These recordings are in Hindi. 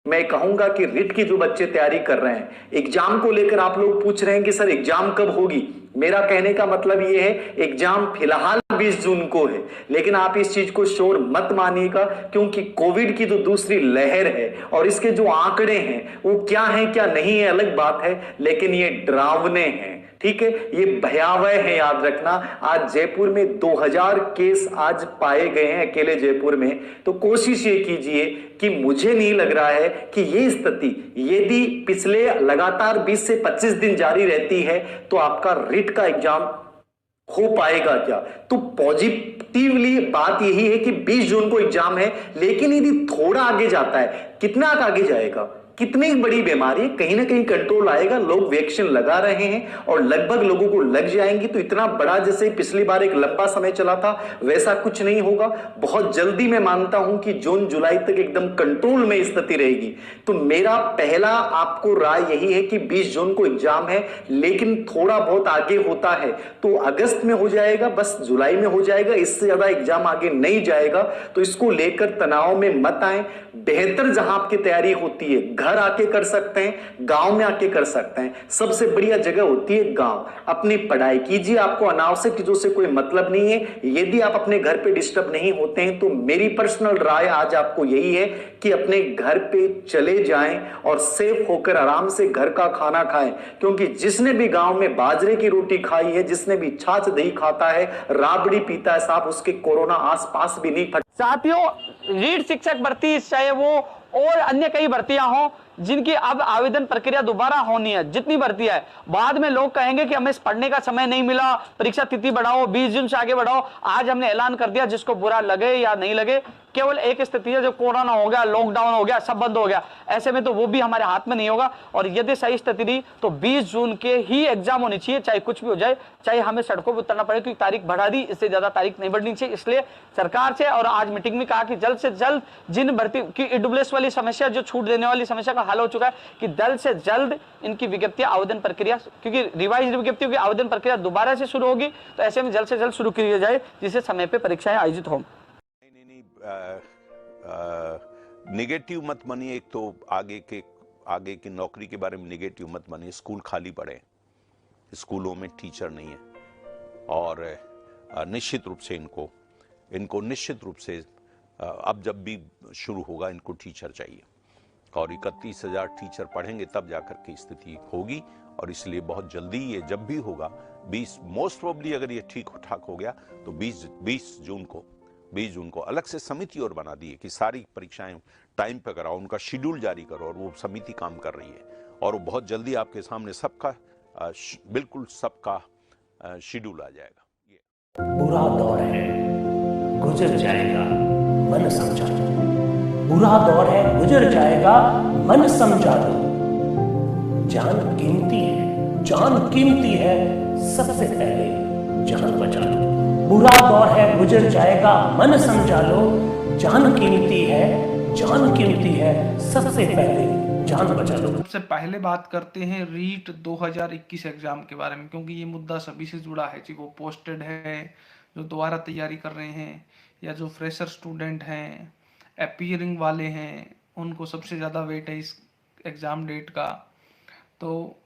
मैं कहूंगा कि रिट की जो बच्चे तैयारी कर रहे हैं, एग्जाम को लेकर आप लोग पूछ रहे हैं कि सर एग्जाम कब होगी। मेरा कहने का मतलब ये है, एग्जाम फिलहाल 20 जून को है, लेकिन आप इस चीज को श्योर मत मानिएगा, क्योंकि कोविड की जो दूसरी लहर है और इसके जो आंकड़े हैं वो क्या है क्या नहीं है अलग बात है, लेकिन ये डरावने हैं। ठीक है, ये भयावह है, याद रखना। आज जयपुर में 2000 केस आज पाए गए हैं अकेले जयपुर में। तो कोशिश ये कीजिए कि मुझे नहीं लग रहा है कि ये स्थिति यदि पिछले लगातार 20 से 25 दिन जारी रहती है तो आपका रिट का एग्जाम हो पाएगा क्या। तो पॉजिटिवली बात यही है कि 20 जून को एग्जाम है, लेकिन यदि थोड़ा आगे जाता है, कितना आगे जाएगा, कितनी बड़ी बीमारी है, कहीं ना कहीं कंट्रोल आएगा। लोग वैक्सीन लगा रहे हैं और लगभग लोगों को लग जाएंगी, तो इतना बड़ा जैसे पिछली बार एक लंबा समय चला था वैसा कुछ नहीं होगा। बहुत जल्दी मैं मानता हूं कि जून जुलाई तक एकदम कंट्रोल में स्थिति रहेगी। तो मेरा पहला आपको राय यही है कि 20 जून को एग्जाम है, लेकिन थोड़ा बहुत आगे होता है तो अगस्त में हो जाएगा, बस जुलाई में हो जाएगा, इससे ज्यादा एग्जाम आगे नहीं जाएगा। तो इसको लेकर तनाव में मत आए। बेहतर जहां आपकी तैयारी होती है, घर आके कर सकते हैं, गांव में आके कर सकते हैं, सबसे बढ़िया जगह होती है गांव। अपनी पढ़ाई कीजिए, आपको अनावश्यक चीजों से कोई मतलब नहीं है। यदि आप अपने घर पे डिस्टर्ब नहीं होते हैं तो मेरी पर्सनल राय आज आपको यही है कि अपने घर पे चले जाएं और सेफ होकर आराम से घर का खाना खाएं, क्योंकि जिसने भी गांव में बाजरे की रोटी खाई है, जिसने भी छाछ दही खाता है, राबड़ी पीता है, साहब उसके कोरोना आसपास भी नहीं। साथियों, रीट शिक्षक भर्ती चाहे वो और अन्य कई भर्तियां हों जिनकी अब आवेदन प्रक्रिया दोबारा होनी है, जितनी भर्ती है, बाद में लोग कहेंगे कि हमें पढ़ने का समय नहीं मिला, परीक्षा तिथि बढ़ाओ, 20 जून से आगे बढ़ाओ। आज हमने ऐलान कर दिया, जिसको बुरा लगे या नहीं लगे, केवल एक स्थिति है, जो कोरोना हो गया, लॉकडाउन हो गया, सब बंद हो गया, ऐसे में तो वो भी हमारे हाथ में नहीं होगा। और यदि सही स्थिति रही तो 20 जून के ही एग्जाम होनी चाहिए, चाहे कुछ भी हो जाए, चाहे हमें सड़कों पर उतरना पड़े, क्योंकि तारीख बढ़ा दी, इससे ज्यादा तारीख नहीं बढ़नी चाहिए। इसलिए सरकार से और आज मीटिंग में कहा कि जल्द से जल्द जिन भर्ती की ईडब्ल्यूएस वाली समस्या, जो छूट देने वाली समस्या का हल हो चुका है, कि जल्द से जल्द इनकी विज्ञप्तियां, आवेदन प्रक्रिया, क्योंकि रिवाइज विज्ञप्तियों की आवेदन प्रक्रिया दोबारा से शुरू होगी, तो ऐसे में जल्द से जल्द शुरू की जाए, जिससे समय पे परीक्षाएं आयोजित हों। निगेटिव मत मानिए। एक तो आगे की नौकरी के बारे में निगेटिव मत मानिए। स्कूल खाली पड़े, स्कूलों में टीचर नहीं है, और निश्चित रूप से इनको निश्चित रूप से अब जब भी शुरू होगा इनको टीचर चाहिए, और 31,000 टीचर पढ़ेंगे तब जाकर के स्थिति होगी। और इसलिए बहुत जल्दी ये जब भी होगा, 20 मोस्ट प्रोबेबली अगर ये ठीक ठाक हो गया तो 20 जून को अलग से समिति और बना दी है कि सारी परीक्षाएं टाइम पे कराओ, उनका शेड्यूल जारी करो, और वो समिति काम कर रही है, और वो बहुत जल्दी आपके सामने सबका बिल्कुल सबका शेड्यूल आ जाएगा। बुरा दौर है, गुजर जाएगा, मन समझा लो। बुरा दौर है, गुजर जाएगा, मन समझा लो। जान कीमती है, सबसे पहले जान बचा लो। बुरा दौर है, गुजर जाएगा, मन समझा लो। जान कीमती है, सबसे पहले जान बचा लो। सबसे पहले बात करते हैं रीट 2021 एग्जाम के बारे में, क्योंकि ये मुद्दा सभी से जुड़ा है, जी वो पोस्टेड है, जो दोबारा तैयारी कर रहे हैं, या जो फ्रेशर स्टूडेंट हैं, अपीयरिंग वाले हैं, उनको सबसे ज़्यादा वेट है इस एग्ज़ाम डेट का। तो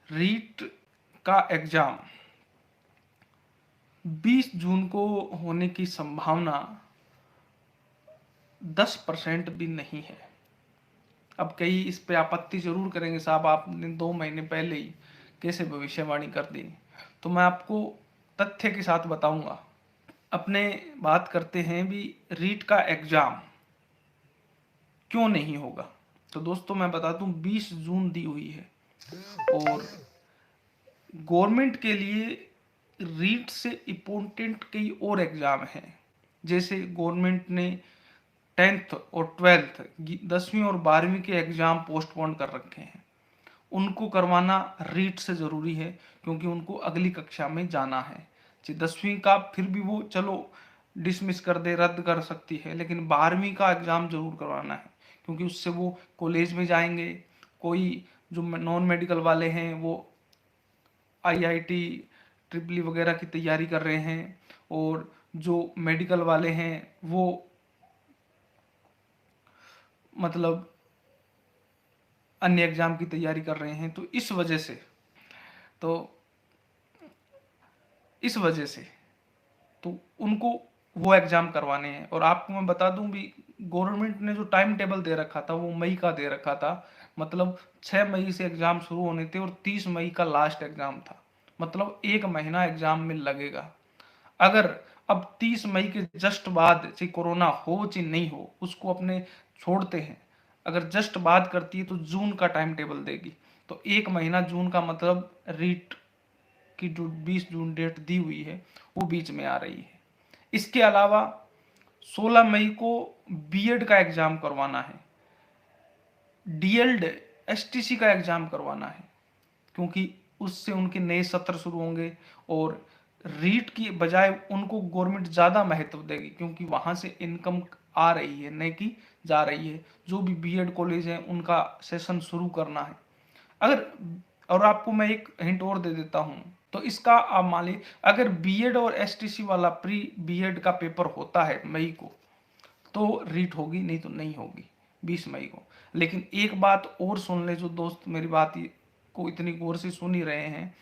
रीट का एग्ज़ाम 20 जून को होने की संभावना 10% भी नहीं है। अब कई इस पे आपत्ति जरूर करेंगे, साहब आपने 2 महीने पहले ही कैसे भविष्यवाणी कर दी। तो मैं आपको तथ्य के साथ बताऊंगा। अपने बात करते हैं भी रीट का एग्जाम क्यों नहीं होगा। तो दोस्तों मैं बता दूं, 20 जून दी हुई है, और गवर्नमेंट के लिए रीट से इम्पोर्टेंट कई और एग्जाम हैं। जैसे गवर्नमेंट ने 10th और 12th 10वीं और 12वीं के एग्जाम पोस्टपोन कर रखे हैं, उनको करवाना रीट से ज़रूरी है, क्योंकि उनको अगली कक्षा में जाना है। 10वीं का फिर भी वो चलो डिसमिस कर दे, रद्द कर सकती है, लेकिन 12वीं का एग्ज़ाम ज़रूर करवाना है, क्योंकि उससे वो कॉलेज में जाएंगे। कोई जो नॉन मेडिकल वाले हैं वो IIT ट्रिपली वगैरह की तैयारी कर रहे हैं, और जो मेडिकल वाले हैं वो मतलब अन्य एग्जाम की तैयारी कर रहे हैं, तो इस वजह से तो उनको वो एग्जाम करवाने हैं। और आपको मैं बता दूं भी, गवर्नमेंट ने जो टाइम टेबल दे रखा था वो मई का दे रखा था, मतलब 6 मई से एग्जाम शुरू होने थे और 30 मई का लास्ट एग्जाम था, मतलब 1 महीना एग्जाम में लगेगा। अगर अब 30 मई के जस्ट बाद चाहे कोरोना हो चाहे नहीं हो, उसको अपने छोड़ते हैं, अगर जस्ट बाद करती है तो जून का टाइम टेबल देगी, तो 1 महीना जून का मतलब रीट की जो 20 जून डेट दी हुई है वो बीच में आ रही है। इसके अलावा 16 मई को बीएड का एग्जाम करवाना है, डीएलड एसटीसी का एग्जाम करवाना है, क्योंकि उससे उनके नए सत्र शुरू होंगे और रीट की बजाय उनको गवर्नमेंट ज़्यादा महत्व देगी, क्योंकि वहाँ से इनकम आ रही है, नहीं कि जा रही है। जो भी बीएड कॉलेज हैं उनका सेशन शुरू करना है। अगर, और आपको मैं एक हिंट और दे देता हूँ, तो इसका आप मान लीजिए अगर बीएड और एसटीसी वाला प्री बीएड का पेपर होता है मई को, तो रीट होगी, नहीं तो नहीं होगी 20 मई को। लेकिन एक बात और सुन ले, जो दोस्त मेरी बात को इतनी गौर से सुन ही रहे हैं,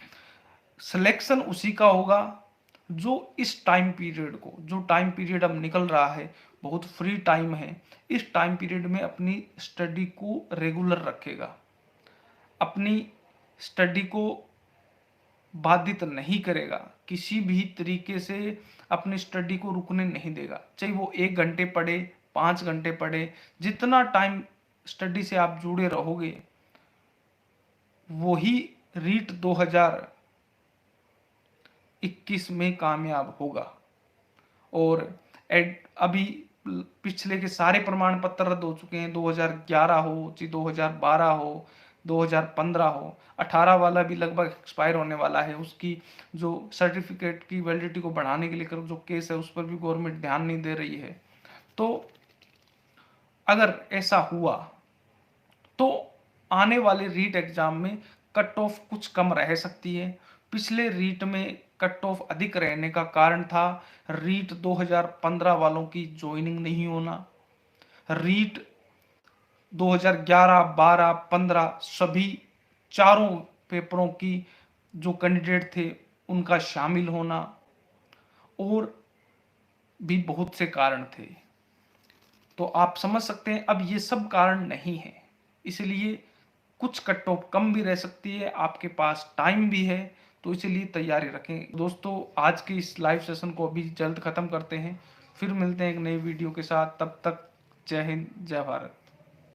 सिलेक्शन उसी का होगा जो इस टाइम पीरियड को, जो टाइम पीरियड अब निकल रहा है, बहुत फ्री टाइम है, इस टाइम पीरियड में अपनी स्टडी को रेगुलर रखेगा, अपनी स्टडी को बाधित नहीं करेगा, किसी भी तरीके से अपनी स्टडी को रुकने नहीं देगा, चाहे वो 1 घंटे पढ़े, 5 घंटे पढ़े, जितना टाइम स्टडी से आप जुड़े रहोगे वही रीट 2021 में कामयाब होगा। और अभी पिछले के सारे प्रमाण पत्र रद्द हो चुके हैं, 2011 हो, 2012 हो, 2015 हो, 18 वाला भी लगभग एक्सपायर होने वाला है। उसकी जो सर्टिफिकेट की वैलिडिटी को बढ़ाने के लिए जो केस है उस पर भी गवर्नमेंट ध्यान नहीं दे रही है। तो अगर ऐसा हुआ तो आने वाले रीट एग्जाम में कट ऑफ कुछ कम रह सकती है। पिछले रीट में कट ऑफ अधिक रहने का कारण था रीट 2015 वालों की ज्वाइनिंग नहीं होना, रीट 2011, 12, 15 सभी चारों पेपरों की जो कैंडिडेट थे उनका शामिल होना, और भी बहुत से कारण थे। तो आप समझ सकते हैं अब ये सब कारण नहीं है, इसलिए कुछ कट ऑफ कम भी रह सकती है, आपके पास टाइम भी है, तो इसलिए तैयारी रखें। दोस्तों, आज के इस लाइव सेशन को अभी जल्द खत्म करते हैं, फिर मिलते हैं एक नई वीडियो के साथ। तब तक जय हिंद, जय भारत।